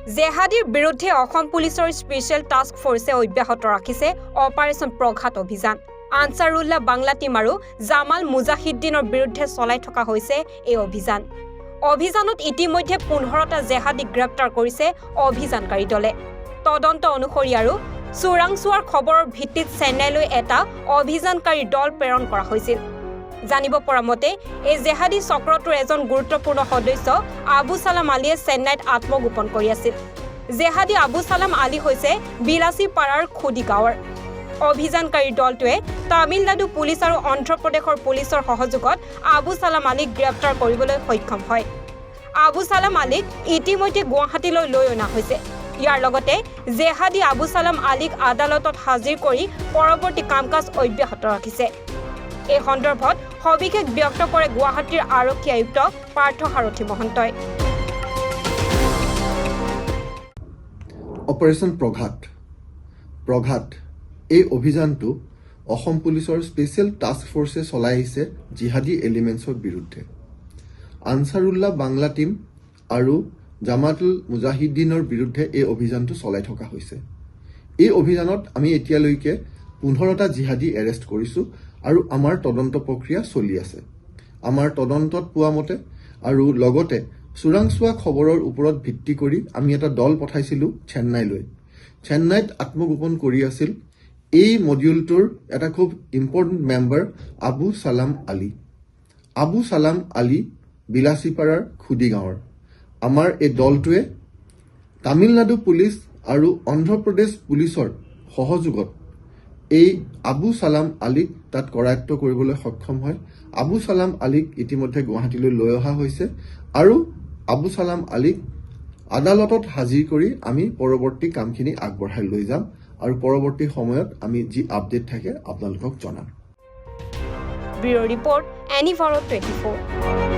জেহাদীৰ বিৰুদ্ধে অসম পুলিচৰ স্পেচিয়েল টাস্ক ফৰ্চে অব্যাহত ৰাখিছে অপাৰেশ্যন প্ৰঘাত অভিযান। আনসাৰুল্লাহ বাংলা টিম আৰু জামাল মুজাহিদ্দিনৰ বিৰুদ্ধে চলাই থকা হৈছে এই অভিযান। অভিযানত ইতিমধ্যে 15টা জেহাদীক গ্ৰেপ্তাৰ কৰিছে অভিযানকাৰী দলে। তদন্ত অনুসৰি আৰু চোৰাংচোৱাৰ খবৰৰ ভিত্তিত চেন্নাইলৈ এটা অভিযানকাৰী দল প্ৰেৰণ কৰা হৈছিল। জানিব পৰা মতে এই জেহাদী চক্ৰটোৰ এজন গুৰুত্বপূৰ্ণ সদস্য আবু সালাম আলীয়ে চেন্নাইত আত্মগোপন কৰি আছিল। জেহাদী আবু সালাম আলী হৈছে বিলাসীপাৰাৰ খুদি গাঁৱৰ। অভিযানকাৰী দলটোৱে তামিলনাডু পুলিচ আৰু অন্ধ্ৰপ্ৰদেশৰ পুলিচৰ সহযোগত আবু সালাম আলীক গ্ৰেপ্তাৰ কৰিবলৈ সক্ষম হয়। আবু সালাম আলীক ইতিমধ্যে গুৱাহাটীলৈ লৈ অনা হৈছে। ইয়াৰ লগতে জেহাদী আবু সালাম আলীক আদালতত হাজিৰ কৰি পৰৱৰ্তী কাম-কাজ অব্যাহত ৰাখিছে। এই সন্দৰ্ভত সবিশেষ ব্যক্ত কৰে গুৱাহাটীৰ আৰক্ষী আয়ুক্ত পাৰ্থ সাৰথী মহন্তই। অপাৰেশ্যন প্ৰঘাত এই অভিযানটো অসম পুলিচৰ স্পেচিয়েল টাস্ক ফৰ্চে চলাই আহিছে জিহাদী এলিমেণ্টছৰ বিৰুদ্ধে। আনসাৰুল্লাহ বাংলা টিম আৰু জামাতুল মুজাহিদ্দিনৰ বিৰুদ্ধে এই অভিযানটো চলাই থকা হৈছে। এই অভিযানত আমি এতিয়ালৈকে 15টা জিহাদী এৰেষ্ট কৰিছোঁ আৰু আমাৰ তদন্ত প্ৰক্ৰিয়া চলি আছে। আমাৰ তদন্তত পোৱা মতে আৰু লগতে চোৰাংচোৱা খবৰৰ ওপৰত ভিত্তি কৰি আমি এটা দল পঠাইছিলোঁ চেন্নাইলৈ। চেন্নাইত আত্মগোপন কৰি আছিল এই মডিউলটোৰ এটা খুব ইম্পৰ্টেণ্ট মেম্বাৰ আবু সালাম আলী। আবু সালাম আলী বিলাসীপাৰাৰ খুদি গাঁৱৰ। আমাৰ এই দলটোৱে তামিলনাডু পুলিচ আৰু অন্ধ্ৰপ্ৰদেশ পুলিচৰ সহযোগত এই আবু সালাম আলীক তাত কৰায়ত্ব কৰিবলৈ সক্ষম হয়। আবু সালাম আলীক ইতিমধ্যে গুৱাহাটীলৈ লৈ অহা হৈছে আৰু আবু সালাম আলীক আদালতত হাজিৰ কৰি আমি পৰৱৰ্তী কামখিনি আগবঢ়াই লৈ যাম আৰু পৰৱৰ্তী সময়ত আমি যি আপডেট থাকে আপোনালোকক জনাম। Bureau report, NE24।